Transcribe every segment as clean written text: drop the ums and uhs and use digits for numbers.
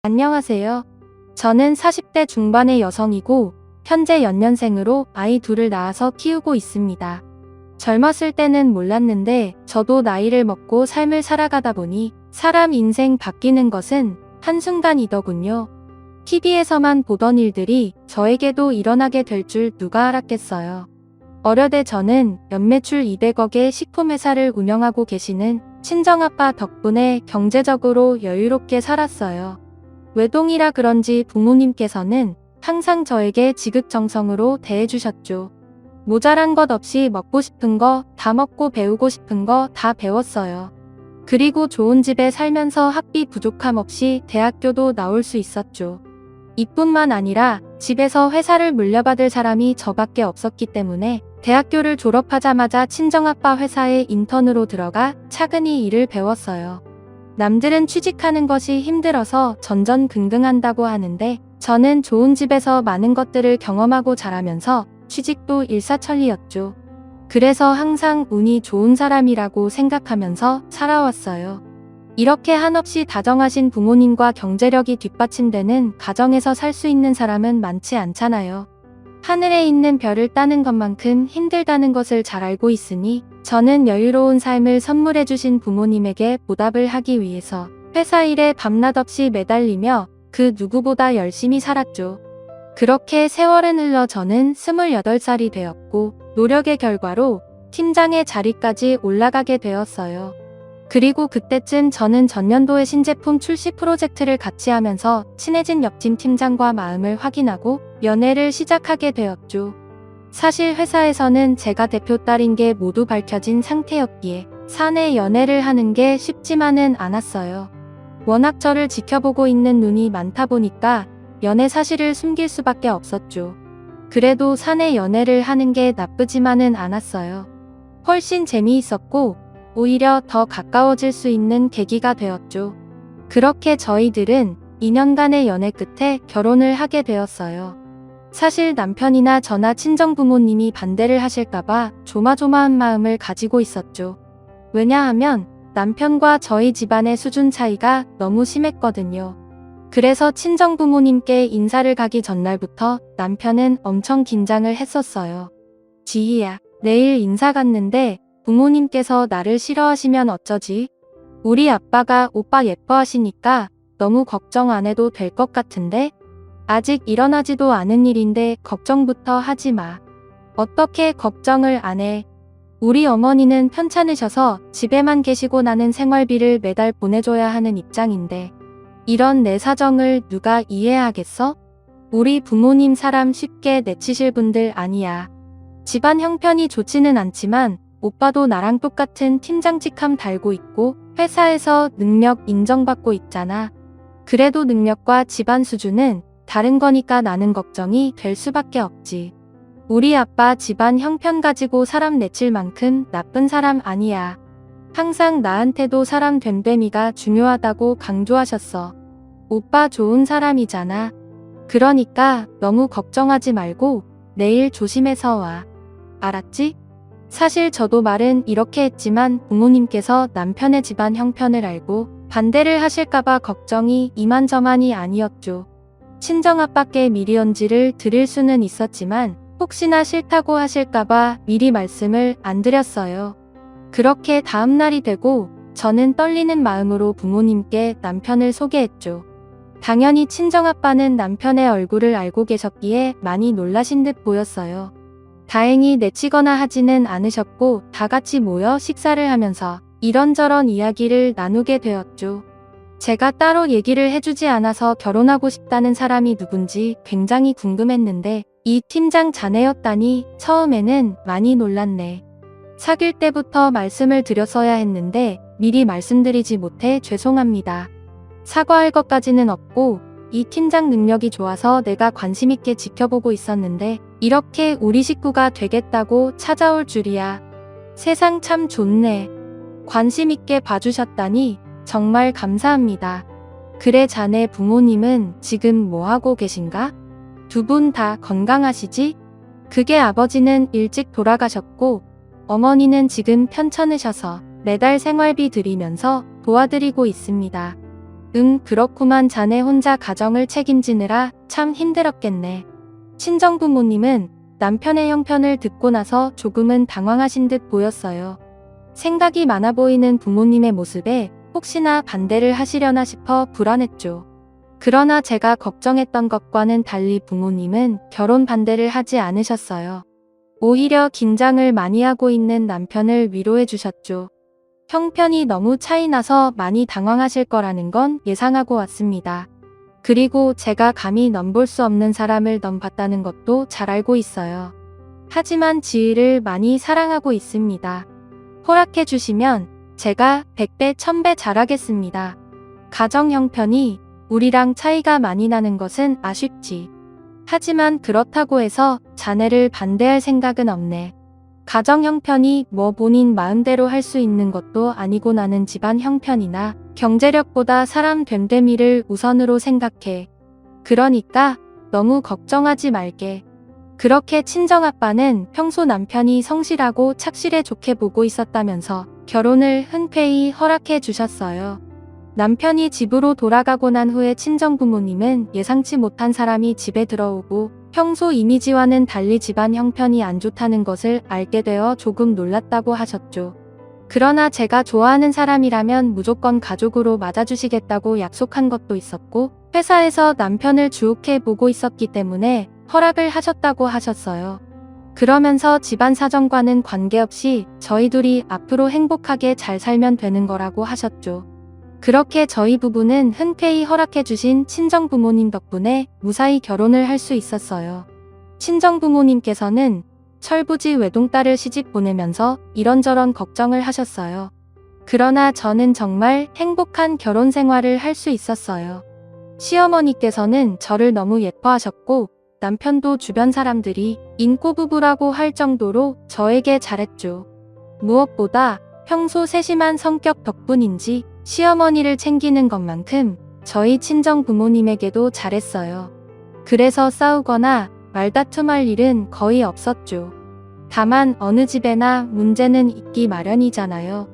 안녕하세요. 저는 40대 중반의 여성이고 현재 연년생으로 아이 둘을 낳아서 키우고 있습니다. 젊었을 때는 몰랐는데 저도 나이를 먹고 삶을 살아가다 보니 사람 인생 바뀌는 것은 한순간이더군요. TV에서만 보던 일들이 저에게도 일어나게 될 줄 누가 알았겠어요. 어려대 저는 연매출 200억의 식품회사를 운영하고 계시는 친정아빠 덕분에 경제적으로 여유롭게 살았어요. 외동이라 그런지 부모님께서는 항상 저에게 지극정성으로 대해주셨죠. 모자란 것 없이 먹고 싶은 거 다 먹고 배우고 싶은 거 다 배웠어요. 그리고 좋은 집에 살면서 학비 부족함 없이 대학교도 나올 수 있었죠. 이뿐만 아니라 집에서 회사를 물려받을 사람이 저밖에 없었기 때문에 대학교를 졸업하자마자 친정아빠 회사에 인턴으로 들어가 차근히 일을 배웠어요. 남들은 취직하는 것이 힘들어서 전전긍긍한다고 하는데 저는 좋은 집에서 많은 것들을 경험하고 자라면서 취직도 일사천리였죠. 그래서 항상 운이 좋은 사람이라고 생각하면서 살아왔어요. 이렇게 한없이 다정하신 부모님과 경제력이 뒷받침되는 가정에서 살 수 있는 사람은 많지 않잖아요. 하늘에 있는 별을 따는 것만큼 힘들다는 것을 잘 알고 있으니 저는 여유로운 삶을 선물해주신 부모님에게 보답을 하기 위해서 회사 일에 밤낮 없이 매달리며 그 누구보다 열심히 살았죠. 그렇게 세월은 흘러 저는 28살이 되었고 노력의 결과로 팀장의 자리까지 올라가게 되었어요. 그리고 그때쯤 저는 전년도에 신제품 출시 프로젝트를 같이 하면서 친해진 옆팀 팀장과 마음을 확인하고 연애를 시작하게 되었죠. 사실 회사에서는 제가 대표 딸인 게 모두 밝혀진 상태였기에 사내 연애를 하는 게 쉽지만은 않았어요. 워낙 저를 지켜보고 있는 눈이 많다 보니까 연애 사실을 숨길 수밖에 없었죠. 그래도 사내 연애를 하는 게 나쁘지만은 않았어요. 훨씬 재미있었고 오히려 더 가까워질 수 있는 계기가 되었죠. 그렇게 저희들은 2년간의 연애 끝에 결혼을 하게 되었어요. 사실 남편이나 저나 친정부모님이 반대를 하실까봐 조마조마한 마음을 가지고 있었죠. 왜냐하면 남편과 저희 집안의 수준 차이가 너무 심했거든요. 그래서 친정부모님께 인사를 가기 전날부터 남편은 엄청 긴장을 했었어요. 지희야, 내일 인사 갔는데 부모님께서 나를 싫어하시면 어쩌지? 우리 아빠가 오빠 예뻐하시니까 너무 걱정 안 해도 될 것 같은데? 아직 일어나지도 않은 일인데 걱정부터 하지 마. 어떻게 걱정을 안 해? 우리 어머니는 편찮으셔서 집에만 계시고 나는 생활비를 매달 보내줘야 하는 입장인데 이런 내 사정을 누가 이해하겠어? 우리 부모님 사람 쉽게 내치실 분들 아니야. 집안 형편이 좋지는 않지만 오빠도 나랑 똑같은 팀장직함 달고 있고 회사에서 능력 인정받고 있잖아. 그래도 능력과 집안 수준은 다른 거니까 나는 걱정이 될 수밖에 없지. 우리 아빠 집안 형편 가지고 사람 내칠 만큼 나쁜 사람 아니야. 항상 나한테도 사람 됨됨이가 중요하다고 강조하셨어. 오빠 좋은 사람이잖아. 그러니까 너무 걱정하지 말고 내일 조심해서 와. 알았지? 사실 저도 말은 이렇게 했지만 부모님께서 남편의 집안 형편을 알고 반대를 하실까봐 걱정이 이만저만이 아니었죠. 친정아빠께 미리 언지를 드릴 수는 있었지만 혹시나 싫다고 하실까봐 미리 말씀을 안 드렸어요. 그렇게 다음날이 되고 저는 떨리는 마음으로 부모님께 남편을 소개했죠. 당연히 친정아빠는 남편의 얼굴을 알고 계셨기에 많이 놀라신 듯 보였어요. 다행히 내치거나 하지는 않으셨고 다 같이 모여 식사를 하면서 이런저런 이야기를 나누게 되었죠. 제가 따로 얘기를 해주지 않아서 결혼하고 싶다는 사람이 누군지 굉장히 궁금했는데 이 팀장 자네였다니 처음에는 많이 놀랐네. 사귈 때부터 말씀을 드렸어야 했는데 미리 말씀드리지 못해 죄송합니다. 사과할 것까지는 없고 이 팀장 능력이 좋아서 내가 관심있게 지켜보고 있었는데 이렇게 우리 식구가 되겠다고 찾아올 줄이야. 세상 참 좋네. 관심있게 봐주셨다니 정말 감사합니다. 그래 자네 부모님은 지금 뭐하고 계신가? 두 분 다 건강하시지? 그게 아버지는 일찍 돌아가셨고 어머니는 지금 편찮으셔서 매달 생활비 드리면서 도와드리고 있습니다. 그렇구만. 자네 혼자 가정을 책임지느라 참 힘들었겠네. 친정부모님은 남편의 형편을 듣고 나서 조금은 당황하신 듯 보였어요. 생각이 많아 보이는 부모님의 모습에 혹시나 반대를 하시려나 싶어 불안했죠. 그러나 제가 걱정했던 것과는 달리 부모님은 결혼 반대를 하지 않으셨어요. 오히려 긴장을 많이 하고 있는 남편을 위로해 주셨죠. 형편이 너무 차이 나서 많이 당황하실 거라는 건 예상하고 왔습니다. 그리고 제가 감히 넘볼 수 없는 사람을 넘봤다는 것도 잘 알고 있어요. 하지만 지희를 많이 사랑하고 있습니다. 허락해 주시면 제가 100배, 1000배 잘하겠습니다. 가정 형편이 우리랑 차이가 많이 나는 것은 아쉽지. 하지만 그렇다고 해서 자네를 반대할 생각은 없네. 가정 형편이 뭐 본인 마음대로 할 수 있는 것도 아니고 나는 집안 형편이나 경제력보다 사람 됨됨이를 우선으로 생각해. 그러니까 너무 걱정하지 말게. 그렇게 친정아빠는 평소 남편이 성실하고 착실해 좋게 보고 있었다면서 결혼을 흔쾌히 허락해 주셨어요. 남편이 집으로 돌아가고 난 후에 친정부모님은 예상치 못한 사람이 집에 들어오고 평소 이미지와는 달리 집안 형편이 안 좋다는 것을 알게 되어 조금 놀랐다고 하셨죠. 그러나 제가 좋아하는 사람이라면 무조건 가족으로 맞아주시겠다고 약속한 것도 있었고 회사에서 남편을 주옥해 보고 있었기 때문에 허락을 하셨다고 하셨어요. 그러면서 집안 사정과는 관계없이 저희 둘이 앞으로 행복하게 잘 살면 되는 거라고 하셨죠. 그렇게 저희 부부는 흔쾌히 허락해 주신 친정부모님 덕분에 무사히 결혼을 할 수 있었어요. 친정부모님께서는 철부지 외동딸을 시집 보내면서 이런저런 걱정을 하셨어요. 그러나 저는 정말 행복한 결혼 생활을 할 수 있었어요. 시어머니께서는 저를 너무 예뻐하셨고 남편도 주변 사람들이 인꼬부부라고 할 정도로 저에게 잘했죠. 무엇보다 평소 세심한 성격 덕분인지 시어머니를 챙기는 것만큼 저희 친정 부모님에게도 잘했어요. 그래서 싸우거나 말다툼할 일은 거의 없었죠. 다만 어느 집에나 문제는 있기 마련이잖아요.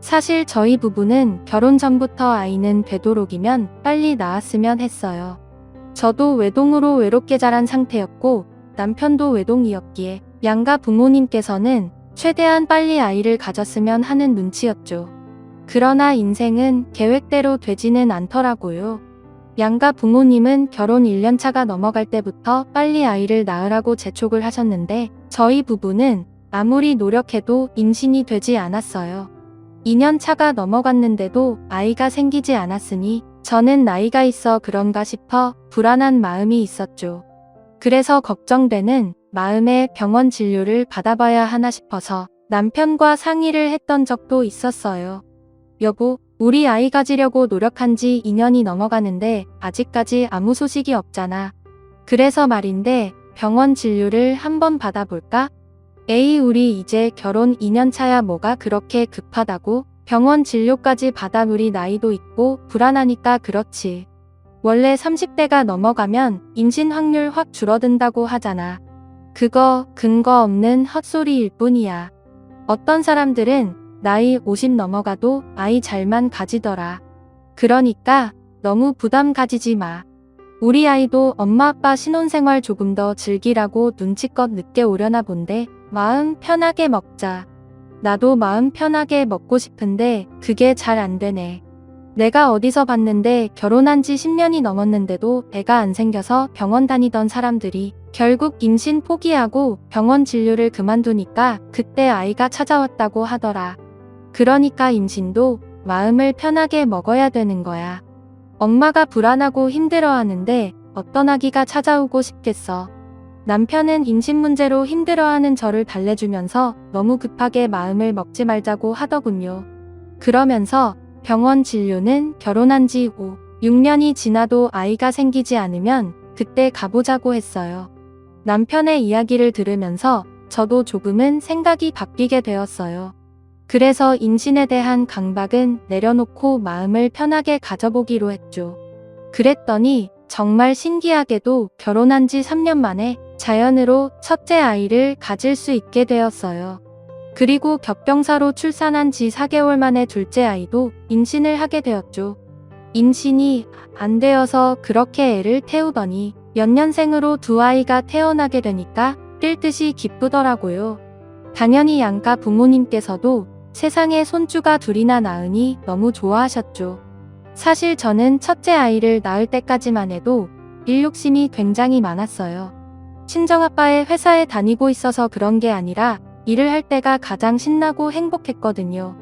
사실 저희 부부는 결혼 전부터 아이는 되도록이면 빨리 낳았으면 했어요. 저도 외동으로 외롭게 자란 상태였고 남편도 외동이었기에 양가 부모님께서는 최대한 빨리 아이를 가졌으면 하는 눈치였죠. 그러나 인생은 계획대로 되지는 않더라고요. 양가 부모님은 결혼 1년차가 넘어갈 때부터 빨리 아이를 낳으라고 재촉을 하셨는데 저희 부부는 아무리 노력해도 임신이 되지 않았어요. 2년차가 넘어갔는데도 아이가 생기지 않았으니 저는 나이가 있어 그런가 싶어 불안한 마음이 있었죠. 그래서 걱정되는 마음에 병원 진료를 받아봐야 하나 싶어서 남편과 상의를 했던 적도 있었어요. 여보, 우리 아이 가지려고 노력한 지 2년이 넘어가는데 아직까지 아무 소식이 없잖아. 그래서 말인데 병원 진료를 한번 받아볼까? 에이, 우리 이제 결혼 2년 차야 뭐가 그렇게 급하다고? 병원 진료까지 받아 우리 나이도 있고 불안하니까 그렇지. 원래 30대가 넘어가면 임신 확률 확 줄어든다고 하잖아. 그거 근거 없는 헛소리일 뿐이야. 어떤 사람들은 나이 50 넘어가도 아이 잘만 가지더라. 그러니까 너무 부담 가지지 마. 우리 아이도 엄마 아빠 신혼생활 조금 더 즐기라고 눈치껏 늦게 오려나 본데 마음 편하게 먹자. 나도 마음 편하게 먹고 싶은데 그게 잘 안 되네. 내가 어디서 봤는데 결혼한 지 10년이 넘었는데도 애가 안 생겨서 병원 다니던 사람들이 결국 임신 포기하고 병원 진료를 그만두니까 그때 아이가 찾아왔다고 하더라. 그러니까 임신도 마음을 편하게 먹어야 되는 거야. 엄마가 불안하고 힘들어하는데 어떤 아기가 찾아오고 싶겠어. 남편은 임신 문제로 힘들어하는 저를 달래주면서 너무 급하게 마음을 먹지 말자고 하더군요. 그러면서 병원 진료는 결혼한 지 5, 6년이 지나도 아이가 생기지 않으면 그때 가보자고 했어요. 남편의 이야기를 들으면서 저도 조금은 생각이 바뀌게 되었어요. 그래서 임신에 대한 강박은 내려놓고 마음을 편하게 가져보기로 했죠. 그랬더니 정말 신기하게도 결혼한 지 3년 만에 자연으로 첫째 아이를 가질 수 있게 되었어요. 그리고 겹경사로 출산한 지 4개월 만에 둘째 아이도 임신을 하게 되었죠. 임신이 안 되어서 그렇게 애를 태우더니 연년생으로 두 아이가 태어나게 되니까 뛸 듯이 기쁘더라고요. 당연히 양가 부모님께서도 세상에 손주가 둘이나 낳으니 너무 좋아하셨죠. 사실 저는 첫째 아이를 낳을 때까지만 해도 일 욕심이 굉장히 많았어요. 친정아빠의 회사에 다니고 있어서 그런 게 아니라 일을 할 때가 가장 신나고 행복했거든요.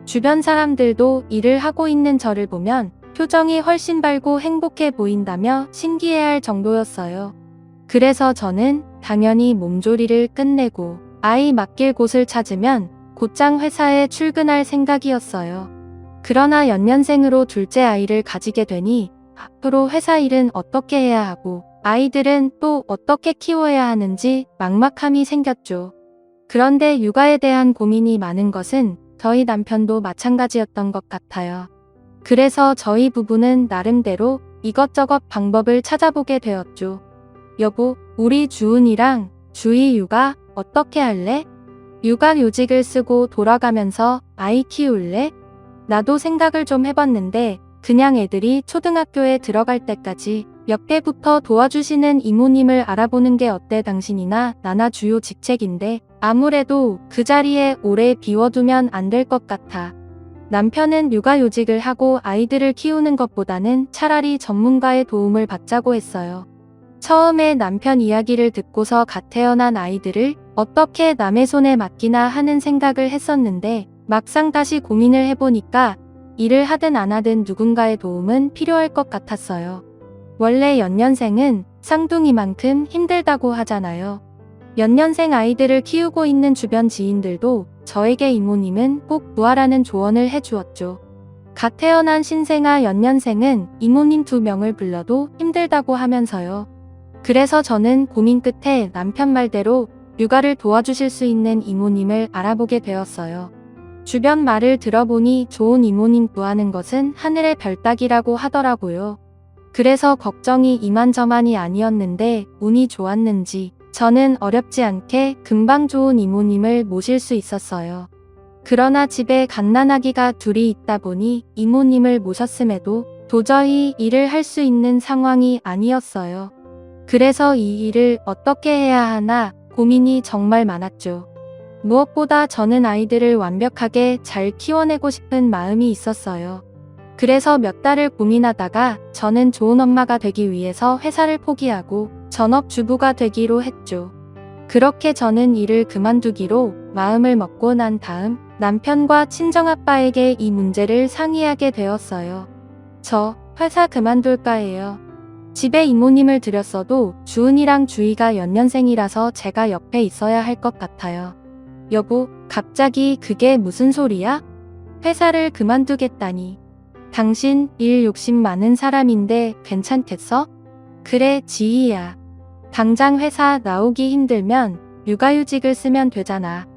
주변 사람들도 일을 하고 있는 저를 보면 표정이 훨씬 밝고 행복해 보인다며 신기해할 정도였어요. 그래서 저는 당연히 몸조리를 끝내고 아이 맡길 곳을 찾으면 곧장 회사에 출근할 생각이었어요. 그러나 연년생으로 둘째 아이를 가지게 되니 앞으로 회사 일은 어떻게 해야 하고 아이들은 또 어떻게 키워야 하는지 막막함이 생겼죠. 그런데 육아에 대한 고민이 많은 것은 저희 남편도 마찬가지였던 것 같아요. 그래서 저희 부부는 나름대로 이것저것 방법을 찾아보게 되었죠. 여보, 우리 주은이랑 주희 육아 어떻게 할래? 육아휴직을 쓰고 돌아가면서 아이 키울래? 나도 생각을 좀 해봤는데 그냥 애들이 초등학교에 들어갈 때까지 몇 개부터 도와주시는 이모님을 알아보는 게 어때? 당신이나 나나 주요 직책인데 아무래도 그 자리에 오래 비워두면 안 될 것 같아. 남편은 육아휴직을 하고 아이들을 키우는 것보다는 차라리 전문가의 도움을 받자고 했어요. 처음에 남편 이야기를 듣고서 갓 태어난 아이들을 어떻게 남의 손에 맡기나 하는 생각을 했었는데 막상 다시 고민을 해보니까 일을 하든 안 하든 누군가의 도움은 필요할 것 같았어요. 원래 연년생은 쌍둥이만큼 힘들다고 하잖아요. 연년생 아이들을 키우고 있는 주변 지인들도 저에게 이모님은 꼭 구하라는 조언을 해주었죠. 갓 태어난 신생아 연년생은 이모님 2명을 불러도 힘들다고 하면서요. 그래서 저는 고민 끝에 남편 말대로 육아를 도와주실 수 있는 이모님을 알아보게 되었어요. 주변 말을 들어보니 좋은 이모님 구하는 것은 하늘의 별 따기라고 하더라고요. 그래서 걱정이 이만저만이 아니었는데 운이 좋았는지 저는 어렵지 않게 금방 좋은 이모님을 모실 수 있었어요. 그러나 집에 갓난아기가 둘이 있다 보니 이모님을 모셨음에도 도저히 일을 할 수 있는 상황이 아니었어요. 그래서 이 일을 어떻게 해야 하나 고민이 정말 많았죠. 무엇보다 저는 아이들을 완벽하게 잘 키워내고 싶은 마음이 있었어요. 그래서 몇 달을 고민하다가 저는 좋은 엄마가 되기 위해서 회사를 포기하고 전업주부가 되기로 했죠. 그렇게 저는 일을 그만두기로 마음을 먹고 난 다음 남편과 친정아빠에게 이 문제를 상의하게 되었어요. 저 회사 그만둘까 해요. 집에 이모님을 들였어도 주은이랑 주희가 연년생이라서 제가 옆에 있어야 할 것 같아요. 여보, 갑자기 그게 무슨 소리야? 회사를 그만두겠다니. 당신 일 욕심 많은 사람인데 괜찮겠어? 그래, 지희야. 당장 회사 나오기 힘들면 육아휴직을 쓰면 되잖아.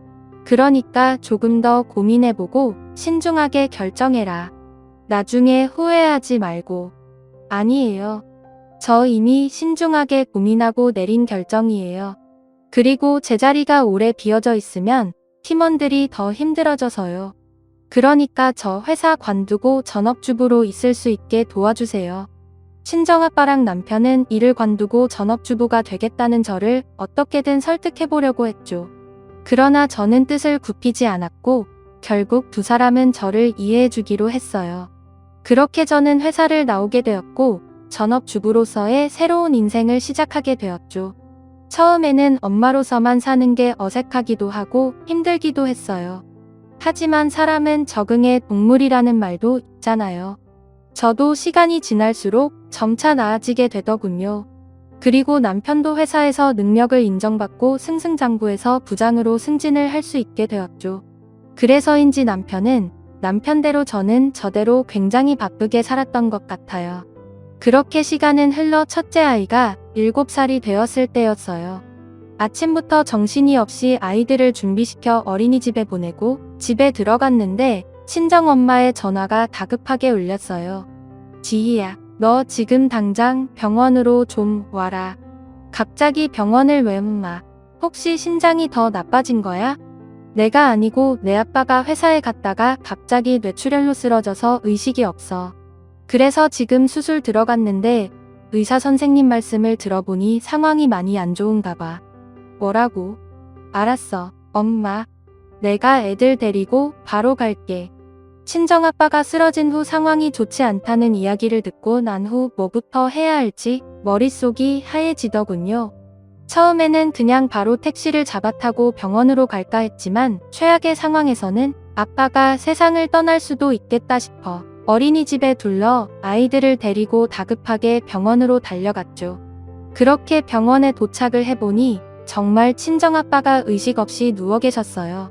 그러니까 조금 더 고민해보고 신중하게 결정해라. 나중에 후회하지 말고. 아니에요. 저 이미 신중하게 고민하고 내린 결정이에요. 그리고 제자리가 오래 비어져 있으면 팀원들이 더 힘들어져서요. 그러니까 저 회사 관두고 전업주부로 있을 수 있게 도와주세요. 친정아빠랑 남편은 일을 관두고 전업주부가 되겠다는 저를 어떻게든 설득해보려고 했죠. 그러나 저는 뜻을 굽히지 않았고 결국 두 사람은 저를 이해해주기로 했어요. 그렇게 저는 회사를 나오게 되었고 전업주부로서의 새로운 인생을 시작하게 되었죠. 처음에는 엄마로서만 사는 게 어색하기도 하고 힘들기도 했어요. 하지만 사람은 적응의 동물이라는 말도 있잖아요. 저도 시간이 지날수록 점차 나아지게 되더군요. 그리고 남편도 회사에서 능력을 인정받고 승승장구해서 부장으로 승진을 할 수 있게 되었죠. 그래서인지 남편은 남편대로 저는 저대로 굉장히 바쁘게 살았던 것 같아요. 그렇게 시간은 흘러 첫째 아이가 7살이 되었을 때였어요. 아침부터 정신이 없이 아이들을 준비시켜 어린이집에 보내고 집에 들어갔는데 친정엄마의 전화가 다급하게 울렸어요. 지희야, 너 지금 당장 병원으로 좀 와라. 갑자기 병원을 왜 엄마? 혹시 신장이 더 나빠진 거야? 내가 아니고 내 아빠가 회사에 갔다가 갑자기 뇌출혈로 쓰러져서 의식이 없어. 그래서 지금 수술 들어갔는데 의사 선생님 말씀을 들어보니 상황이 많이 안 좋은가 봐. 뭐라고? 알았어, 엄마. 내가 애들 데리고 바로 갈게. 친정아빠가 쓰러진 후 상황이 좋지 않다는 이야기를 듣고 난 후 뭐부터 해야 할지 머릿속이 하얘지더군요. 처음에는 그냥 바로 택시를 잡아 타고 병원으로 갈까 했지만 최악의 상황에서는 아빠가 세상을 떠날 수도 있겠다 싶어 어린이집에 둘러 아이들을 데리고 다급하게 병원으로 달려갔죠. 그렇게 병원에 도착을 해보니 정말 친정아빠가 의식 없이 누워 계셨어요.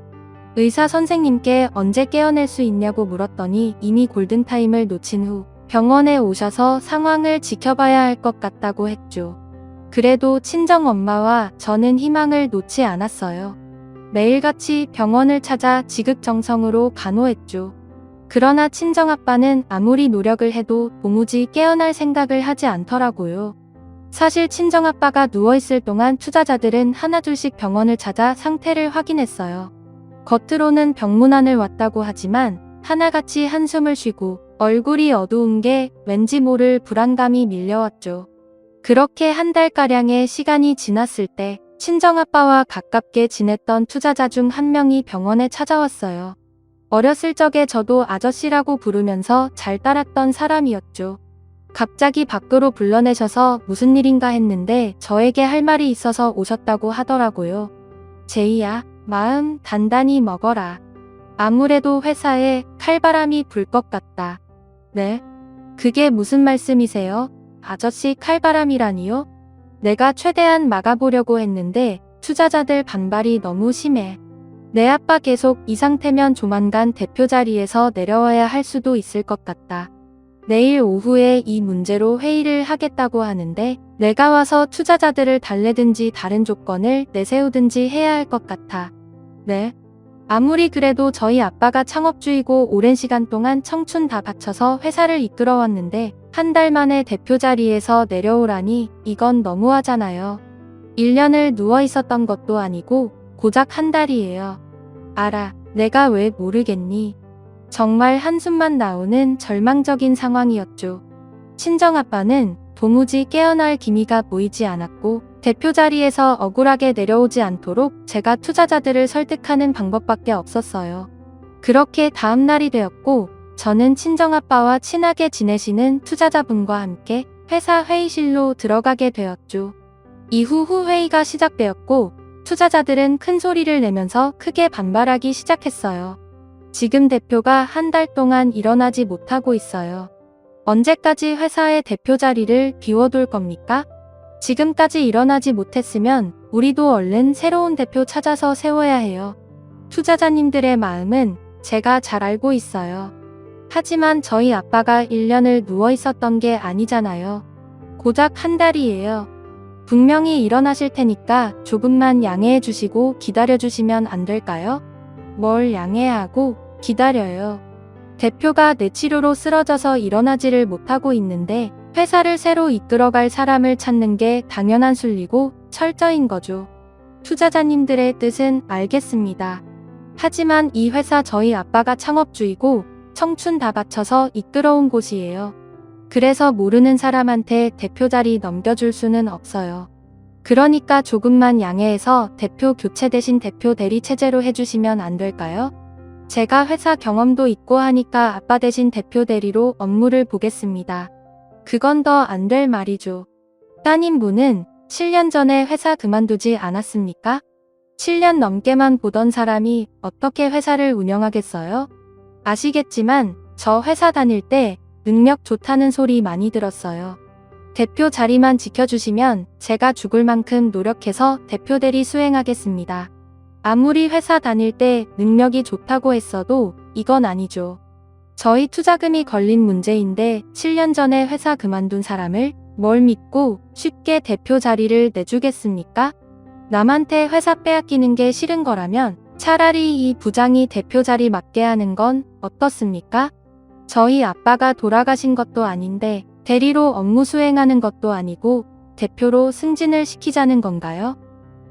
의사 선생님께 언제 깨어낼 수 있냐고 물었더니 이미 골든타임을 놓친 후 병원에 오셔서 상황을 지켜봐야 할 것 같다고 했죠. 그래도 친정엄마와 저는 희망을 놓지 않았어요. 매일같이 병원을 찾아 지극정성으로 간호했죠. 그러나 친정아빠는 아무리 노력을 해도 도무지 깨어날 생각을 하지 않더라고요. 사실 친정아빠가 누워있을 동안 투자자들은 하나둘씩 병원을 찾아 상태를 확인했어요. 겉으로는 병문안을 왔다고 하지만 하나같이 한숨을 쉬고 얼굴이 어두운 게 왠지 모를 불안감이 밀려왔죠. 그렇게 한 달가량의 시간이 지났을 때 친정아빠와 가깝게 지냈던 투자자 중 한 명이 병원에 찾아왔어요. 어렸을 적에 저도 아저씨라고 부르면서 잘 따랐던 사람이었죠. 갑자기 밖으로 불러내셔서 무슨 일인가 했는데 저에게 할 말이 있어서 오셨다고 하더라고요. 제이야, 마음 단단히 먹어라. 아무래도 회사에 칼바람이 불 것 같다. 네? 그게 무슨 말씀이세요? 아저씨 칼바람이라니요? 내가 최대한 막아보려고 했는데 투자자들 반발이 너무 심해. 내 아빠 계속 이 상태면 조만간 대표 자리에서 내려와야 할 수도 있을 것 같다. 내일 오후에 이 문제로 회의를 하겠다고 하는데 내가 와서 투자자들을 달래든지 다른 조건을 내세우든지 해야 할 것 같아. 네? 아무리 그래도 저희 아빠가 창업주이고 오랜 시간 동안 청춘 다 바쳐서 회사를 이끌어왔는데 한 달 만에 대표 자리에서 내려오라니 이건 너무하잖아요. 1년을 누워 있었던 것도 아니고 고작 한 달이에요. 알아, 내가 왜 모르겠니? 정말 한숨만 나오는 절망적인 상황이었죠. 친정아빠는 도무지 깨어날 기미가 보이지 않았고 대표 자리에서 억울하게 내려오지 않도록 제가 투자자들을 설득하는 방법밖에 없었어요. 그렇게 다음 날이 되었고 저는 친정아빠와 친하게 지내시는 투자자분과 함께 회사 회의실로 들어가게 되었죠. 이후 후회의가 시작되었고 투자자들은 큰 소리를 내면서 크게 반발하기 시작했어요. 지금 대표가 한 달 동안 일어나지 못하고 있어요. 언제까지 회사의 대표 자리를 비워둘 겁니까? 지금까지 일어나지 못했으면 우리도 얼른 새로운 대표 찾아서 세워야 해요. 투자자님들의 마음은 제가 잘 알고 있어요. 하지만 저희 아빠가 1년을 누워 있었던 게 아니잖아요. 고작 한 달이에요. 분명히 일어나실 테니까 조금만 양해해 주시고 기다려 주시면 안 될까요? 뭘 양해하고 기다려요. 대표가 내 치료로 쓰러져서 일어나지를 못하고 있는데 회사를 새로 이끌어갈 사람을 찾는 게 당연한 순리고 철저인 거죠. 투자자님들의 뜻은 알겠습니다. 하지만 이 회사 저희 아빠가 창업주이고 청춘 다 바쳐서 이끌어온 곳이에요. 그래서 모르는 사람한테 대표 자리 넘겨줄 수는 없어요. 그러니까 조금만 양해해서 대표 교체 대신 대표 대리 체제로 해주시면 안 될까요? 제가 회사 경험도 있고 하니까 아빠 대신 대표 대리로 업무를 보겠습니다. 그건 더 안 될 말이죠. 따님분은 7년 전에 회사 그만두지 않았습니까? 7년 넘게만 보던 사람이 어떻게 회사를 운영하겠어요? 아시겠지만 저 회사 다닐 때 능력 좋다는 소리 많이 들었어요. 대표 자리만 지켜주시면 제가 죽을 만큼 노력해서 대표 대리 수행하겠습니다. 아무리 회사 다닐 때 능력이 좋다고 했어도 이건 아니죠. 저희 투자금이 걸린 문제인데 7년 전에 회사 그만둔 사람을 뭘 믿고 쉽게 대표 자리를 내주겠습니까? 남한테 회사 빼앗기는 게 싫은 거라면 차라리 이 부장이 대표 자리 맡게 하는 건 어떻습니까? 저희 아빠가 돌아가신 것도 아닌데 대리로 업무 수행하는 것도 아니고 대표로 승진을 시키자는 건가요?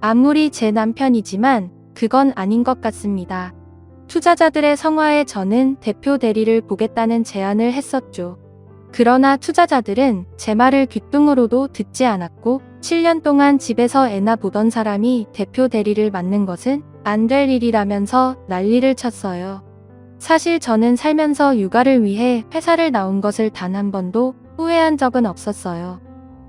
아무리 제 남편이지만 그건 아닌 것 같습니다. 투자자들의 성화에 저는 대표 대리를 보겠다는 제안을 했었죠. 그러나 투자자들은 제 말을 귓등으로도 듣지 않았고 7년 동안 집에서 애나 보던 사람이 대표 대리를 맡는 것은 안 될 일이라면서 난리를 쳤어요. 사실 저는 살면서 육아를 위해 회사를 나온 것을 단 한 번도 후회한 적은 없었어요.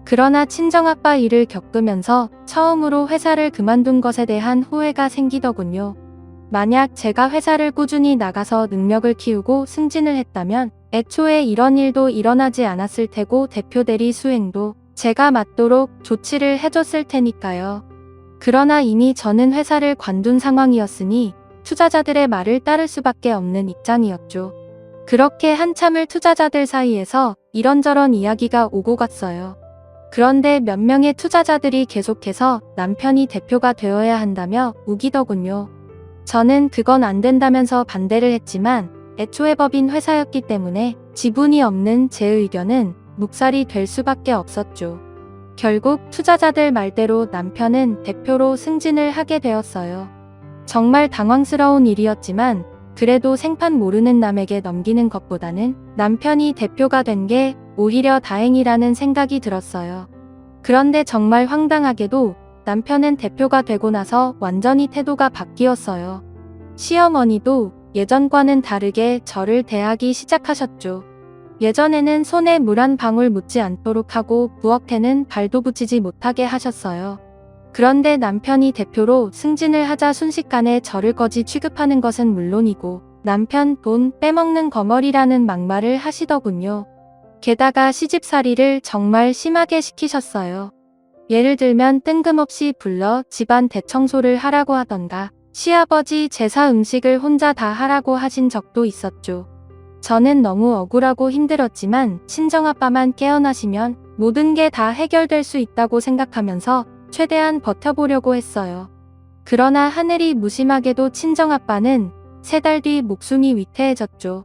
그러나 친정아빠 일을 겪으면서 처음으로 회사를 그만둔 것에 대한 후회가 생기더군요. 만약 제가 회사를 꾸준히 나가서 능력을 키우고 승진을 했다면 애초에 이런 일도 일어나지 않았을 테고 대표 대리 수행도 제가 맡도록 조치를 해줬을 테니까요. 그러나 이미 저는 회사를 관둔 상황이었으니 투자자들의 말을 따를 수밖에 없는 입장이었죠. 그렇게 한참을 투자자들 사이에서 이런저런 이야기가 오고 갔어요. 그런데 몇 명의 투자자들이 계속해서 남편이 대표가 되어야 한다며 우기더군요. 저는 그건 안 된다면서 반대를 했지만 애초에 법인 회사였기 때문에 지분이 없는 제 의견은 묵살이 될 수밖에 없었죠. 결국 투자자들 말대로 남편은 대표로 승진을 하게 되었어요. 정말 당황스러운 일이었지만 그래도 생판 모르는 남에게 넘기는 것보다는 남편이 대표가 된 게 오히려 다행이라는 생각이 들었어요. 그런데 정말 황당하게도 남편은 대표가 되고 나서 완전히 태도가 바뀌었어요. 시어머니도 예전과는 다르게 저를 대하기 시작하셨죠. 예전에는 손에 물 한 방울 묻지 않도록 하고 부엌에는 발도 붙이지 못하게 하셨어요. 그런데 남편이 대표로 승진을 하자 순식간에 저를 거지 취급하는 것은 물론이고 남편 돈 빼먹는 거머리라는 막말을 하시더군요. 게다가 시집살이를 정말 심하게 시키셨어요. 예를 들면 뜬금없이 불러 집안 대청소를 하라고 하던가 시아버지 제사 음식을 혼자 다 하라고 하신 적도 있었죠. 저는 너무 억울하고 힘들었지만 친정아빠만 깨어나시면 모든 게 다 해결될 수 있다고 생각하면서 최대한 버텨보려고 했어요. 그러나 하늘이 무심하게도 친정아빠는 3달 뒤 목숨이 위태해졌죠.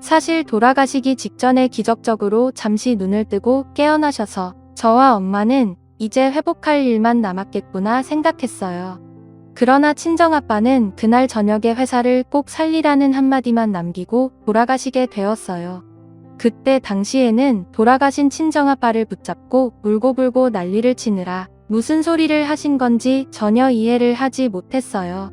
사실 돌아가시기 직전에 기적적으로 잠시 눈을 뜨고 깨어나셔서 저와 엄마는 이제 회복할 일만 남았겠구나 생각했어요. 그러나 친정아빠는 그날 저녁에 회사를 꼭 살리라는 한마디만 남기고 돌아가시게 되었어요. 그때 당시에는 돌아가신 친정아빠를 붙잡고 울고불고 난리를 치느라 무슨 소리를 하신 건지 전혀 이해를 하지 못했어요.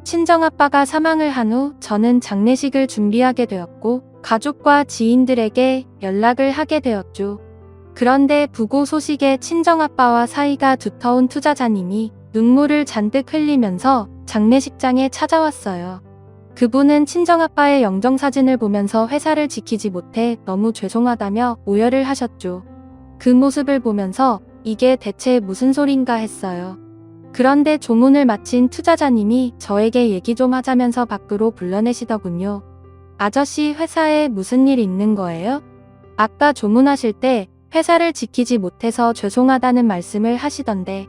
친정아빠가 사망을 한 후 저는 장례식을 준비하게 되었고 가족과 지인들에게 연락을 하게 되었죠. 그런데 부고 소식에 친정아빠와 사이가 두터운 투자자님이 눈물을 잔뜩 흘리면서 장례식장에 찾아왔어요. 그분은 친정아빠의 영정사진을 보면서 회사를 지키지 못해 너무 죄송하다며 오열을 하셨죠. 그 모습을 보면서 이게 대체 무슨 소린가 했어요. 그런데 조문을 마친 투자자님이 저에게 얘기 좀 하자면서 밖으로 불러내시더군요. 아저씨 회사에 무슨 일 있는 거예요? 아까 조문하실 때 회사를 지키지 못해서 죄송하다는 말씀을 하시던데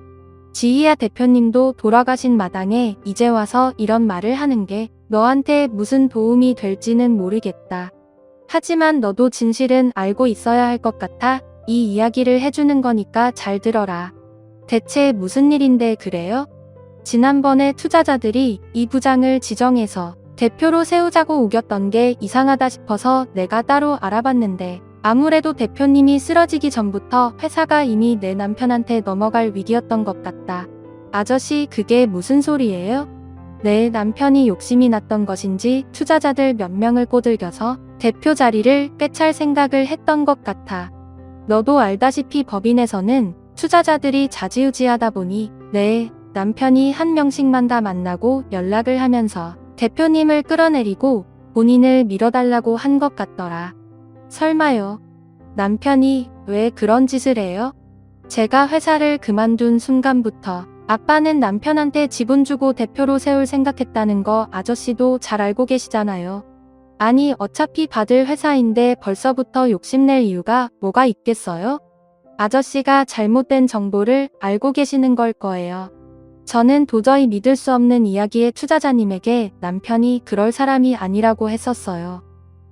지희야 대표님도 돌아가신 마당에 이제 와서 이런 말을 하는 게 너한테 무슨 도움이 될지는 모르겠다. 하지만 너도 진실은 알고 있어야 할 것 같아 이 이야기를 해주는 거니까 잘 들어라. 대체 무슨 일인데 그래요? 지난번에 투자자들이 이 부장을 지정해서 대표로 세우자고 우겼던 게 이상하다 싶어서 내가 따로 알아봤는데 아무래도 대표님이 쓰러지기 전부터 회사가 이미 내 남편한테 넘어갈 위기였던 것 같다. 아저씨 그게 무슨 소리예요? 내 남편이 욕심이 났던 것인지 투자자들 몇 명을 꼬들겨서 대표 자리를 꿰찰 생각을 했던 것 같아. 너도 알다시피 법인에서는 투자자들이 좌지우지하다 보니 내 남편이 한 명씩만 다 만나고 연락을 하면서 대표님을 끌어내리고 본인을 밀어달라고 한 것 같더라. 설마요. 남편이 왜 그런 짓을 해요? 제가 회사를 그만둔 순간부터 아빠는 남편한테 지분 주고 대표로 세울 생각했다는 거 아저씨도 잘 알고 계시잖아요. 아니 어차피 받을 회사인데 벌써부터 욕심낼 이유가 뭐가 있겠어요? 아저씨가 잘못된 정보를 알고 계시는 걸 거예요. 저는 도저히 믿을 수 없는 이야기에 투자자님에게 남편이 그럴 사람이 아니라고 했었어요.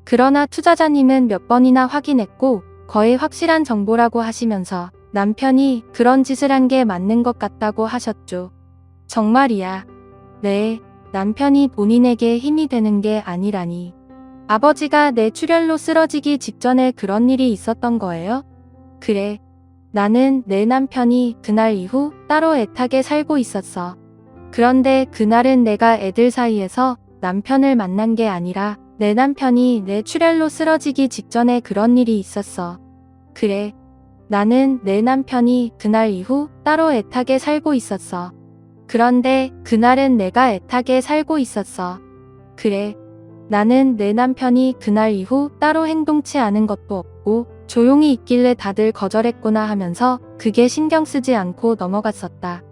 그러나 투자자님은 몇 번이나 확인했고 거의 확실한 정보라고 하시면서 남편이 그런 짓을 한 게 맞는 것 같다고 하셨죠. 정말이야. 네, 남편이 본인에게 힘이 되는 게 아니라니. 아버지가 내 출혈로 쓰러지기 직전에 그런 일이 있었던 거예요? 그래. 나는 내 남편이 그날 이후 따로 애타게 살고 있었어. 그런데 그날은 내가 애들 사이에서 남편을 만난 게 아니라 내 남편이 내 출혈로 쓰러지기 직전에 그런 일이 있었어. 그래. 나는 내 남편이 그날 이후 따로 애타게 살고 있었어. 그런데 그날은 내가 애타게 살고 있었어. 그래. 나는 내 남편이 그날 이후 따로 행동치 않은 것도 없고 조용히 있길래 다들 거절했구나 하면서 그게 신경 쓰지 않고 넘어갔었다.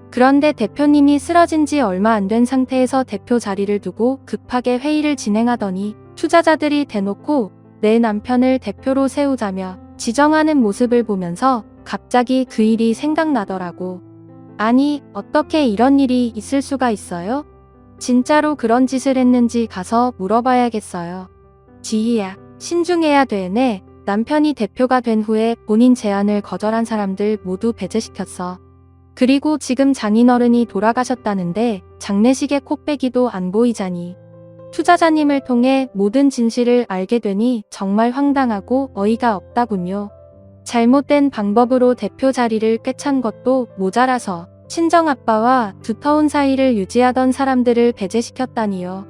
그런데 대표님이 쓰러진 지 얼마 안 된 상태에서 대표 자리를 두고 급하게 회의를 진행하더니 투자자들이 대놓고 내 남편을 대표로 세우자며 지정하는 모습을 보면서 갑자기 그 일이 생각나더라고. 아니, 어떻게 이런 일이 있을 수가 있어요? 진짜로 그런 짓을 했는지 가서 물어봐야겠어요. 지희야, 신중해야 되네. 남편이 대표가 된 후에 본인 제안을 거절한 사람들 모두 배제시켰어. 그리고 지금 장인어른이 돌아가셨다는데 장례식에 코빼기도 안 보이자니. 투자자님을 통해 모든 진실을 알게 되니 정말 황당하고 어이가 없다군요. 잘못된 방법으로 대표 자리를 꿰찬 것도 모자라서 친정아빠와 두터운 사이를 유지하던 사람들을 배제시켰다니요.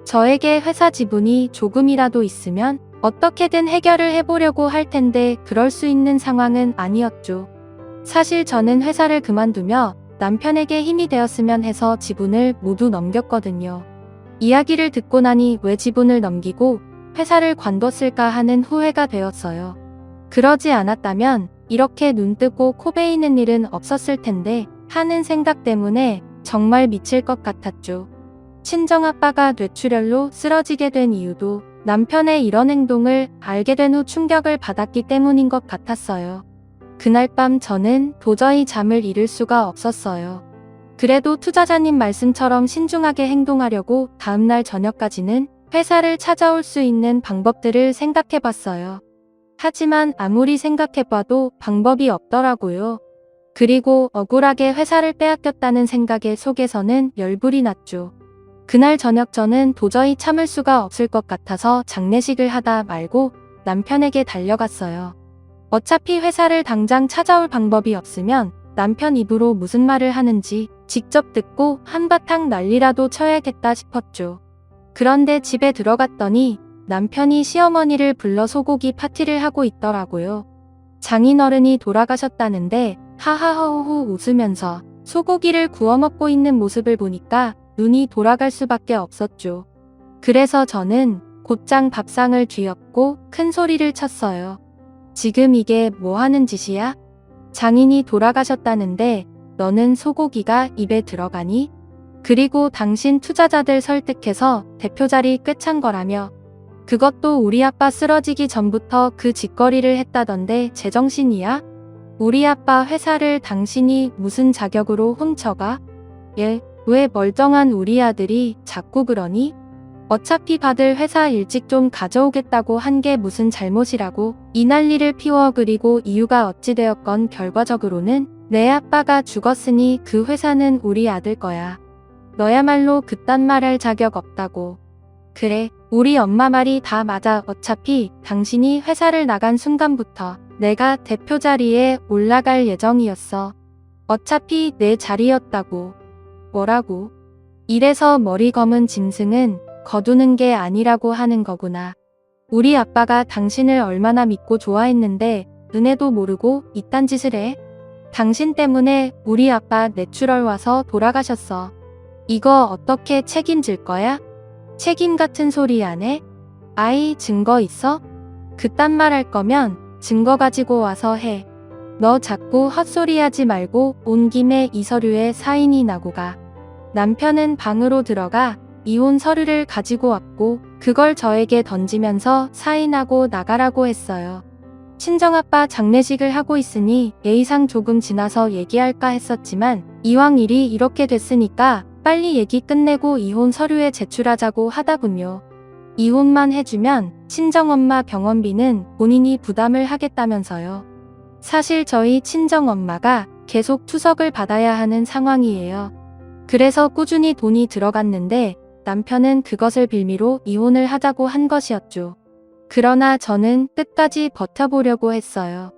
저에게 회사 지분이 조금이라도 있으면 어떻게든 해결을 해보려고 할 텐데 그럴 수 있는 상황은 아니었죠. 사실 저는 회사를 그만두며 남편에게 힘이 되었으면 해서 지분을 모두 넘겼거든요. 이야기를 듣고 나니 왜 지분을 넘기고 회사를 관뒀을까 하는 후회가 되었어요. 그러지 않았다면 이렇게 눈 뜨고 코 베이는 일은 없었을 텐데 하는 생각 때문에 정말 미칠 것 같았죠. 친정아빠가 뇌출혈로 쓰러지게 된 이유도 남편의 이런 행동을 알게 된 후 충격을 받았기 때문인 것 같았어요. 그날 밤 저는 도저히 잠을 이룰 수가 없었어요. 그래도 투자자님 말씀처럼 신중하게 행동하려고 다음날 저녁까지는 회사를 찾아올 수 있는 방법들을 생각해봤어요. 하지만 아무리 생각해봐도 방법이 없더라고요. 그리고 억울하게 회사를 빼앗겼다는 생각에 속에서는 열불이 났죠. 그날 저녁 저는 도저히 참을 수가 없을 것 같아서 장례식을 하다 말고 남편에게 달려갔어요. 어차피 회사를 당장 찾아올 방법이 없으면 남편 입으로 무슨 말을 하는지 직접 듣고 한바탕 난리라도 쳐야겠다 싶었죠. 그런데 집에 들어갔더니 남편이 시어머니를 불러 소고기 파티를 하고 있더라고요. 장인어른이 돌아가셨다는데 하하허허 웃으면서 소고기를 구워 먹고 있는 모습을 보니까 눈이 돌아갈 수밖에 없었죠. 그래서 저는 곧장 밥상을 쥐었고 큰 소리를 쳤어요. 지금 이게 뭐 하는 짓이야? 장인이 돌아가셨다는데 너는 소고기가 입에 들어가니? 그리고 당신 투자자들 설득해서 대표 자리 꿰찬 거라며. 그것도 우리 아빠 쓰러지기 전부터 그 짓거리를 했다던데 제정신이야? 우리 아빠 회사를 당신이 무슨 자격으로 훔쳐가? 왜 멀쩡한 우리 아들이 자꾸 그러니? 어차피 받을 회사 일찍 좀 가져오겠다고 한 게 무슨 잘못이라고 이 난리를 피워. 그리고 이유가 어찌 되었건 결과적으로는 내 아빠가 죽었으니 그 회사는 우리 아들 거야. 너야말로 그딴 말할 자격 없다고. 그래, 우리 엄마 말이 다 맞아. 어차피 당신이 회사를 나간 순간부터 내가 대표 자리에 올라갈 예정이었어. 어차피 내 자리였다고. 뭐라고? 이래서 머리 검은 짐승은 거두는 게 아니라고 하는 거구나. 우리 아빠가 당신을 얼마나 믿고 좋아했는데 은혜도 모르고 이딴 짓을 해? 당신 때문에 우리 아빠 뇌출혈 와서 돌아가셨어. 이거 어떻게 책임질 거야? 책임 같은 소리 안 해? 아이, 증거 있어? 그딴 말 할 거면 증거 가지고 와서 해. 너 자꾸 헛소리 하지 말고 온 김에 이 서류에 사인이 나고 가. 남편은 방으로 들어가 이혼 서류를 가지고 왔고 그걸 저에게 던지면서 사인하고 나가라고 했어요. 친정아빠 장례식을 하고 있으니 예의상 조금 지나서 얘기할까 했었지만 이왕 일이 이렇게 됐으니까 빨리 얘기 끝내고 이혼 서류에 제출하자고 하다군요. 이혼만 해주면 친정엄마 병원비는 본인이 부담을 하겠다면서요. 사실 저희 친정엄마가 계속 투석을 받아야 하는 상황이에요. 그래서 꾸준히 돈이 들어갔는데 남편은 그것을 빌미로 이혼을 하자고 한 것이었죠. 그러나 저는 끝까지 버텨보려고 했어요.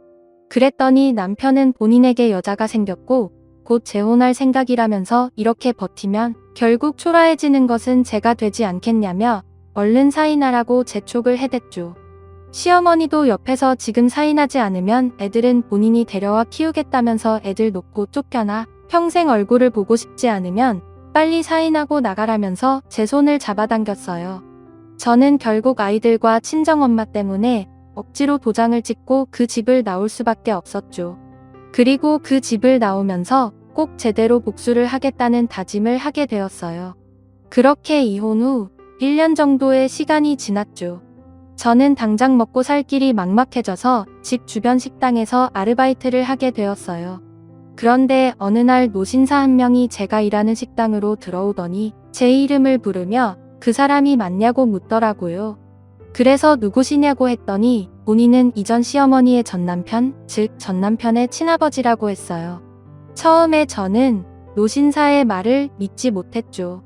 그랬더니 남편은 본인에게 여자가 생겼고 곧 재혼할 생각이라면서 이렇게 버티면 결국 초라해지는 것은 제가 되지 않겠냐며 얼른 사인하라고 재촉을 해댔죠. 시어머니도 옆에서 지금 사인하지 않으면 애들은 본인이 데려와 키우겠다면서 애들 놓고 쫓겨나 평생 얼굴을 보고 싶지 않으면 빨리 사인하고 나가라면서 제 손을 잡아당겼어요. 저는 결국 아이들과 친정엄마 때문에 억지로 도장을 찍고 그 집을 나올 수밖에 없었죠. 그리고 그 집을 나오면서 꼭 제대로 복수를 하겠다는 다짐을 하게 되었어요. 그렇게 이혼 후 1년 정도의 시간이 지났죠. 저는 당장 먹고 살 길이 막막해져서 집 주변 식당에서 아르바이트를 하게 되었어요. 그런데 어느 날 노신사 한 명이 제가 일하는 식당으로 들어오더니 제 이름을 부르며 그 사람이 맞냐고 묻더라고요. 그래서 누구시냐고 했더니 본인은 이전 시어머니의 전남편, 즉 전남편의 친아버지라고 했어요. 처음에 저는 노신사의 말을 믿지 못했죠.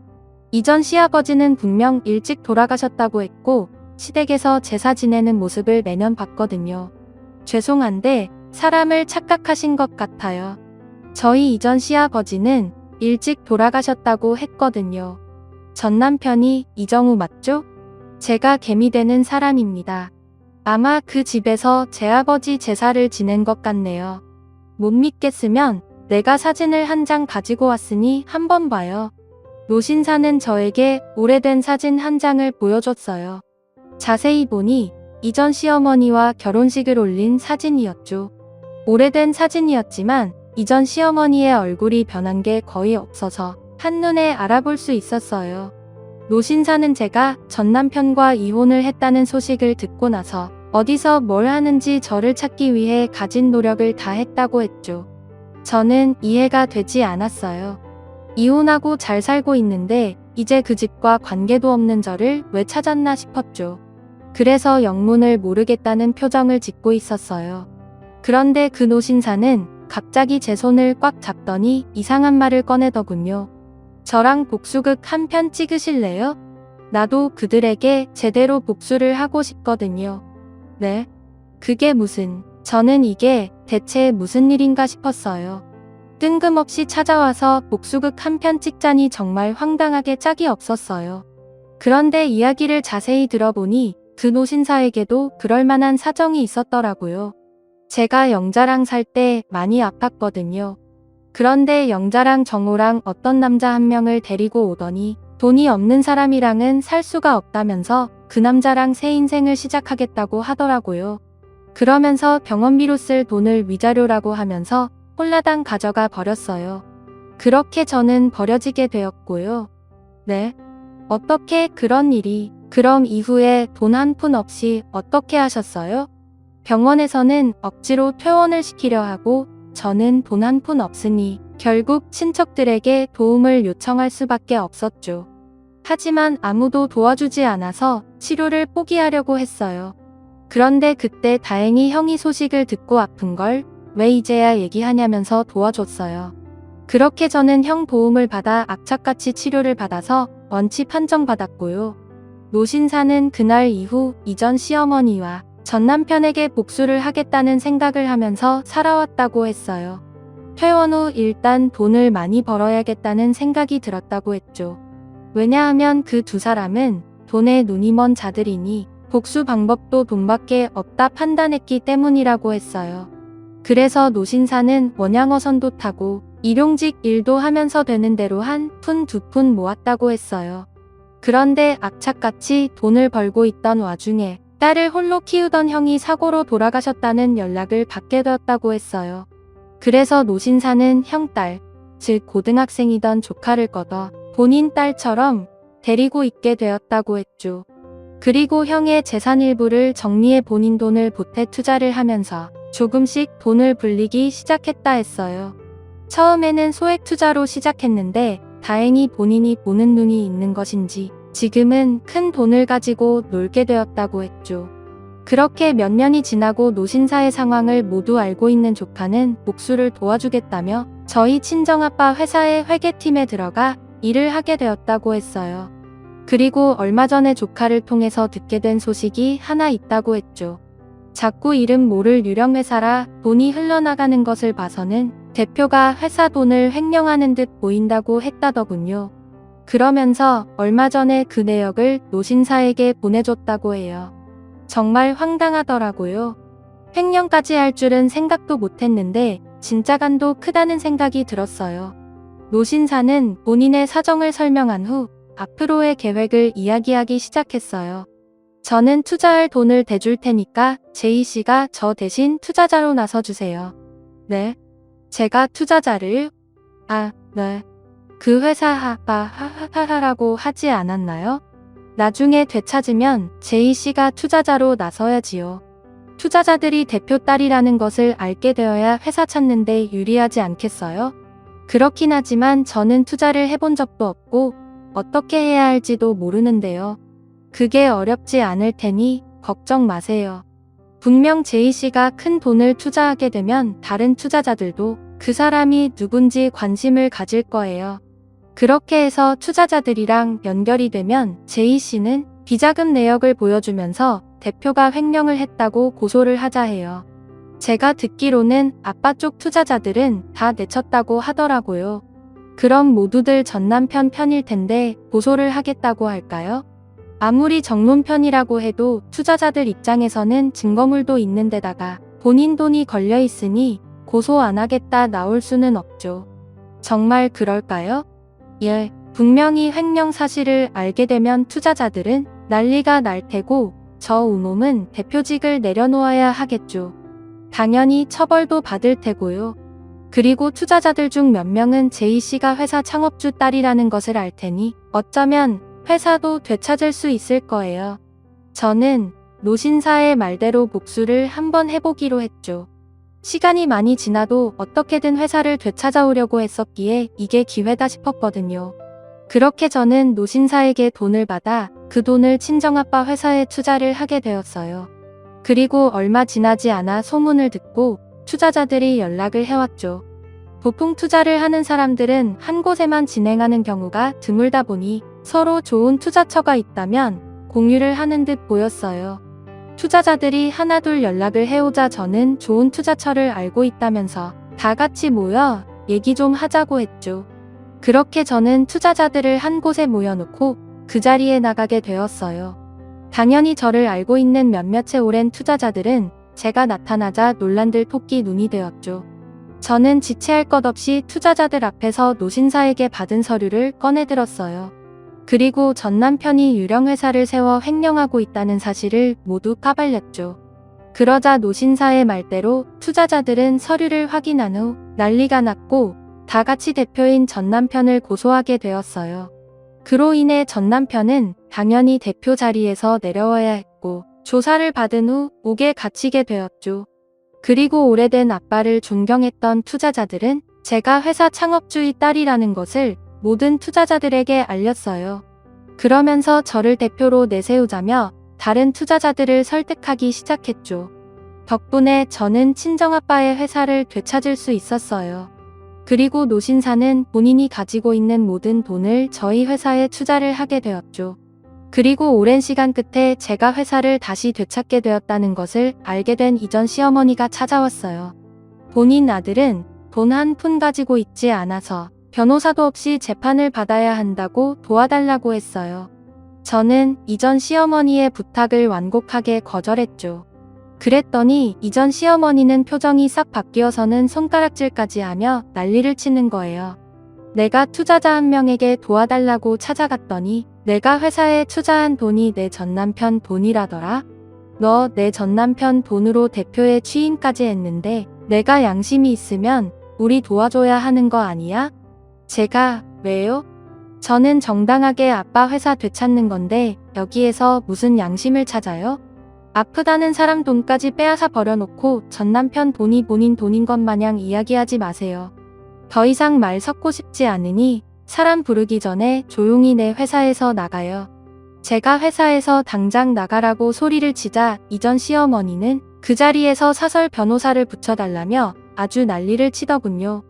이전 시아버지는 분명 일찍 돌아가셨다고 했고 시댁에서 제사 지내는 모습을 매년 봤거든요. 죄송한데 사람을 착각하신 것 같아요. 저희 이전 시아버지는 일찍 돌아가셨다고 했거든요. 전 남편이 이정우 맞죠? 제가 개미 되는 사람입니다. 아마 그 집에서 제 아버지 제사를 지낸 것 같네요. 못 믿겠으면 내가 사진을 한 장 가지고 왔으니 한번 봐요. 노신사는 저에게 오래된 사진 한 장을 보여줬어요. 자세히 보니 이전 시어머니와 결혼식을 올린 사진이었죠. 오래된 사진이었지만 이전 시어머니의 얼굴이 변한 게 거의 없어서 한눈에 알아볼 수 있었어요. 노신사는 제가 전 남편과 이혼을 했다는 소식을 듣고 나서 어디서 뭘 하는지 저를 찾기 위해 가진 노력을 다 했다고 했죠. 저는 이해가 되지 않았어요. 이혼하고 잘 살고 있는데 이제 그 집과 관계도 없는 저를 왜 찾았나 싶었죠. 그래서 영문을 모르겠다는 표정을 짓고 있었어요. 그런데 그 노신사는 갑자기 제 손을 꽉 잡더니 이상한 말을 꺼내더군요. 저랑 복수극 한 편 찍으실래요? 나도 그들에게 제대로 복수를 하고 싶거든요. 네? 그게 무슨... 저는 이게 대체 무슨 일인가 싶었어요. 뜬금없이 찾아와서 복수극 한 편 찍자니 정말 황당하게 짝이 없었어요. 그런데 이야기를 자세히 들어보니 그 노신사에게도 그럴 만한 사정이 있었더라고요. 제가 영자랑 살 때 많이 아팠거든요. 그런데 영자랑 정호랑 어떤 남자 한 명을 데리고 오더니 돈이 없는 사람이랑은 살 수가 없다면서 그 남자랑 새 인생을 시작하겠다고 하더라고요. 그러면서 병원비로 쓸 돈을 위자료라고 하면서 홀라당 가져가 버렸어요. 그렇게 저는 버려지게 되었고요. 네? 어떻게 그런 일이... 그럼 이후에 돈 한 푼 없이 어떻게 하셨어요? 병원에서는 억지로 퇴원을 시키려 하고 저는 돈 한 푼 없으니 결국 친척들에게 도움을 요청할 수밖에 없었죠. 하지만 아무도 도와주지 않아서 치료를 포기하려고 했어요. 그런데 그때 다행히 형이 소식을 듣고 아픈 걸 왜 이제야 얘기하냐면서 도와줬어요. 그렇게 저는 형 도움을 받아 악착같이 치료를 받아서 원치 판정받았고요. 노신사는 그날 이후 이전 시어머니와 전 남편에게 복수를 하겠다는 생각을 하면서 살아왔다고 했어요. 퇴원 후 일단 돈을 많이 벌어야겠다는 생각이 들었다고 했죠. 왜냐하면 그 두 사람은 돈에 눈이 먼 자들이니 복수 방법도 돈밖에 없다 판단했기 때문이라고 했어요. 그래서 노신사는 원양어선도 타고 일용직 일도 하면서 되는 대로 한 푼 두 푼 모았다고 했어요. 그런데 악착같이 돈을 벌고 있던 와중에 딸을 홀로 키우던 형이 사고로 돌아가셨다는 연락을 받게 되었다고 했어요. 그래서 노신사는 형 딸, 즉 고등학생이던 조카를 걷어 본인 딸처럼 데리고 있게 되었다고 했죠. 그리고 형의 재산 일부를 정리해 본인 돈을 보태 투자를 하면서 조금씩 돈을 불리기 시작했다 했어요. 처음에는 소액 투자로 시작했는데 다행히 본인이 보는 눈이 있는 것인지 지금은 큰 돈을 가지고 놀게 되었다고 했죠. 그렇게 몇 년이 지나고 노신사의 상황을 모두 알고 있는 조카는 복수를 도와주겠다며 저희 친정아빠 회사의 회계팀에 들어가 일을 하게 되었다고 했어요. 그리고 얼마 전에 조카를 통해서 듣게 된 소식이 하나 있다고 했죠. 자꾸 이름 모를 유령 회사라 돈이 흘러나가는 것을 봐서는 대표가 회사 돈을 횡령하는 듯 보인다고 했다더군요. 그러면서 얼마 전에 그 내역을 노신사에게 보내줬다고 해요. 정말 황당하더라고요. 횡령까지 할 줄은 생각도 못했는데 진짜 간도 크다는 생각이 들었어요. 노신사는 본인의 사정을 설명한 후 앞으로의 계획을 이야기하기 시작했어요. 저는 투자할 돈을 대줄 테니까 제이씨가 저 대신 투자자로 나서주세요. 네? 제가 투자자를? 아, 네. 그 회사 하하하하라고 하지 않았나요? 나중에 되찾으면 제이씨가 투자자로 나서야지요. 투자자들이 대표 딸이라는 것을 알게 되어야 회사 찾는데 유리하지 않겠어요? 그렇긴 하지만 저는 투자를 해본 적도 없고 어떻게 해야 할지도 모르는데요. 그게 어렵지 않을 테니 걱정 마세요. 분명 제이씨가 큰 돈을 투자하게 되면 다른 투자자들도 그 사람이 누군지 관심을 가질 거예요. 그렇게 해서 투자자들이랑 연결이 되면 제이씨는 비자금 내역을 보여주면서 대표가 횡령을 했다고 고소를 하자 해요. 제가 듣기로는 아빠 쪽 투자자들은 다 내쳤다고 하더라고요. 그럼 모두들 전 남편 편일 텐데 고소를 하겠다고 할까요? 아무리 정론 편이라고 해도 투자자들 입장에서는 증거물도 있는 데다가 본인 돈이 걸려 있으니 고소 안 하겠다 나올 수는 없죠. 정말 그럴까요? 예, 분명히 횡령 사실을 알게 되면 투자자들은 난리가 날 테고 저 우놈은 대표직을 내려놓아야 하겠죠. 당연히 처벌도 받을 테고요. 그리고 투자자들 중 몇 명은 제이씨가 회사 창업주 딸이라는 것을 알 테니 어쩌면 회사도 되찾을 수 있을 거예요. 저는 노신사의 말대로 복수를 한번 해보기로 했죠. 시간이 많이 지나도 어떻게든 회사를 되찾아오려고 했었기에 이게 기회다 싶었거든요. 그렇게 저는 노신사에게 돈을 받아 그 돈을 친정아빠 회사에 투자를 하게 되었어요. 그리고 얼마 지나지 않아 소문을 듣고 투자자들이 연락을 해왔죠. 보통 투자를 하는 사람들은 한 곳에만 진행하는 경우가 드물다 보니 서로 좋은 투자처가 있다면 공유를 하는 듯 보였어요. 투자자들이 하나둘 연락을 해오자 저는 좋은 투자처를 알고 있다면서 다 같이 모여 얘기 좀 하자고 했죠. 그렇게 저는 투자자들을 한 곳에 모여놓고 그 자리에 나가게 되었어요. 당연히 저를 알고 있는 몇몇의 오랜 투자자들은 제가 나타나자 놀란들 토끼 눈이 되었죠. 저는 지체할 것 없이 투자자들 앞에서 노신사에게 받은 서류를 꺼내들었어요. 그리고 전 남편이 유령 회사를 세워 횡령하고 있다는 사실을 모두 까발렸죠. 그러자 노신사의 말대로 투자자들은 서류를 확인한 후 난리가 났고 다 같이 대표인 전 남편을 고소하게 되었어요. 그로 인해 전 남편은 당연히 대표 자리에서 내려와야 했고 조사를 받은 후 옥에 갇히게 되었죠. 그리고 오래된 아빠를 존경했던 투자자들은 제가 회사 창업주의 딸이라는 것을 모든 투자자들에게 알렸어요. 그러면서 저를 대표로 내세우자며 다른 투자자들을 설득하기 시작했죠. 덕분에 저는 친정아빠의 회사를 되찾을 수 있었어요. 그리고 노신사는 본인이 가지고 있는 모든 돈을 저희 회사에 투자를 하게 되었죠. 그리고 오랜 시간 끝에 제가 회사를 다시 되찾게 되었다는 것을 알게 된 이전 시어머니가 찾아왔어요. 본인 아들은 돈 한 푼 가지고 있지 않아서 변호사도 없이 재판을 받아야 한다고 도와달라고 했어요. 저는 이전 시어머니의 부탁을 완곡하게 거절했죠. 그랬더니 이전 시어머니는 표정이 싹 바뀌어서는 손가락질까지 하며 난리를 치는 거예요. 내가 투자자 한 명에게 도와달라고 찾아갔더니 내가 회사에 투자한 돈이 내 전남편 돈이라더라? 너 내 전남편 돈으로 대표에 취임까지 했는데 내가 양심이 있으면 우리 도와줘야 하는 거 아니야? 제가 왜요? 저는 정당하게 아빠 회사 되찾는 건데 여기에서 무슨 양심을 찾아요? 아프다는 사람 돈까지 빼앗아 버려놓고 전남편 돈이 본인 돈인 것 마냥 이야기하지 마세요. 더 이상 말 섞고 싶지 않으니 사람 부르기 전에 조용히 내 회사에서 나가요. 제가 회사에서 당장 나가라고 소리를 치자 이전 시어머니는 그 자리에서 사설 변호사를 붙여달라며 아주 난리를 치더군요.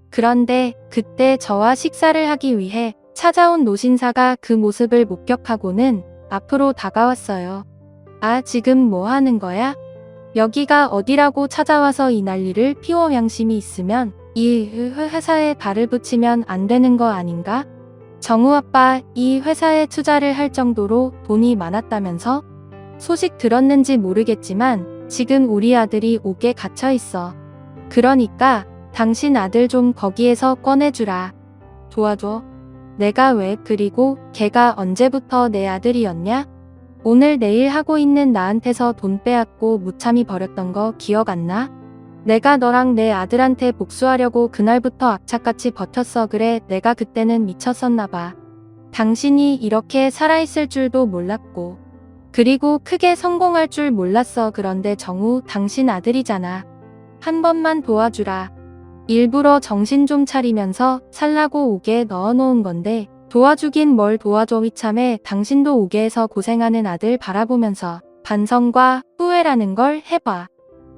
그런데 그때 저와 식사를 하기 위해 찾아온 노신사가 그 모습을 목격하고는 앞으로 다가왔어요. 아, 지금 뭐 하는 거야? 여기가 어디라고 찾아와서 이 난리를 피워. 양심이 있으면 이 회사에 발을 붙이면 안 되는 거 아닌가? 정우 아빠, 이 회사에 투자를 할 정도로 돈이 많았다면서? 소식 들었는지 모르겠지만 지금 우리 아들이 옥에 갇혀 있어. 그러니까 당신 아들 좀 거기에서 꺼내주라. 도와줘. 내가 왜? 그리고 걔가 언제부터 내 아들이었냐? 오늘 내일 하고 있는 나한테서 돈 빼앗고 무참히 버렸던 거 기억 안 나? 내가 너랑 내 아들한테 복수하려고 그날부터 악착같이 버텼어. 그래, 내가 그때는 미쳤었나 봐. 당신이 이렇게 살아있을 줄도 몰랐고. 그리고 크게 성공할 줄 몰랐어. 그런데 정우, 당신 아들이잖아. 한 번만 도와주라. 일부러 정신 좀 차리면서 살라고 옥에 넣어놓은 건데 도와주긴 뭘 도와줘. 이참에 당신도 옥에서 고생하는 아들 바라보면서 반성과 후회라는 걸 해봐.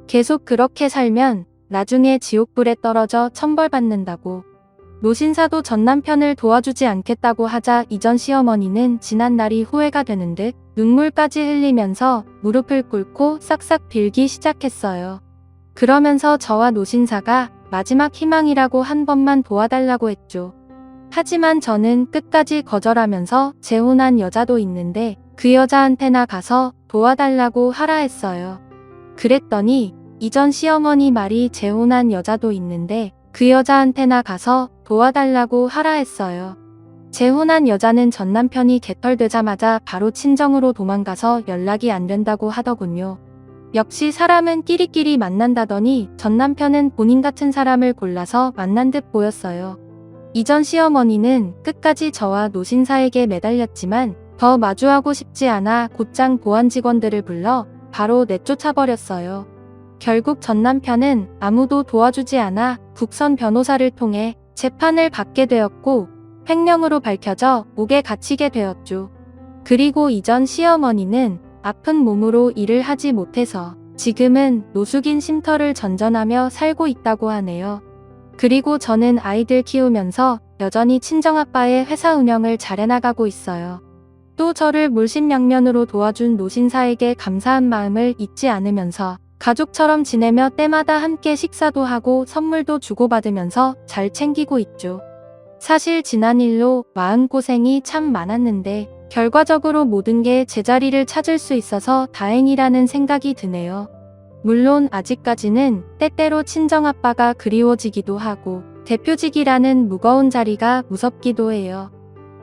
계속 그렇게 살면 나중에 지옥불에 떨어져 천벌받는다고. 노신사도 전 남편을 도와주지 않겠다고 하자 이전 시어머니는 지난 날이 후회가 되는 듯 눈물까지 흘리면서 무릎을 꿇고 싹싹 빌기 시작했어요. 그러면서 저와 노신사가 마지막 희망이라고 한 번만 도와달라고 했죠. 하지만 저는 끝까지 거절하면서 재혼한 여자도 있는데 그 여자한테나 가서 도와달라고 하라 했어요. 그랬더니 이전 시어머니 말이 재혼한 여자도 있는데 그 여자한테나 가서 도와달라고 하라 했어요. 재혼한 여자는 전 남편이 개털되자마자 바로 친정으로 도망가서 연락이 안 된다고 하더군요. 역시 사람은 끼리끼리 만난다더니 전 남편은 본인 같은 사람을 골라서 만난 듯 보였어요. 이전 시어머니는 끝까지 저와 노신사에게 매달렸지만 더 마주하고 싶지 않아 곧장 보안 직원들을 불러 바로 내쫓아버렸어요. 결국 전 남편은 아무도 도와주지 않아 국선 변호사를 통해 재판을 받게 되었고 횡령으로 밝혀져 옥에 갇히게 되었죠. 그리고 이전 시어머니는 아픈 몸으로 일을 하지 못해서 지금은 노숙인 쉼터를 전전하며 살고 있다고 하네요. 그리고 저는 아이들 키우면서 여전히 친정아빠의 회사 운영을 잘해나가고 있어요. 또 저를 물심양면으로 도와준 노신사에게 감사한 마음을 잊지 않으면서 가족처럼 지내며 때마다 함께 식사도 하고 선물도 주고받으면서 잘 챙기고 있죠. 사실 지난 일로 마음고생이 참 많았는데 결과적으로 모든 게 제자리를 찾을 수 있어서 다행이라는 생각이 드네요. 물론 아직까지는 때때로 친정아빠가 그리워지기도 하고 대표직이라는 무거운 자리가 무섭기도 해요.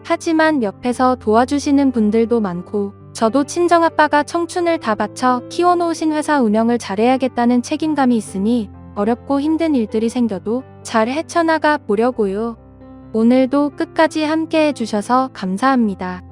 하지만 옆에서 도와주시는 분들도 많고 저도 친정아빠가 청춘을 다 바쳐 키워놓으신 회사 운영을 잘해야겠다는 책임감이 있으니 어렵고 힘든 일들이 생겨도 잘 헤쳐나가 보려고요. 오늘도 끝까지 함께 해주셔서 감사합니다.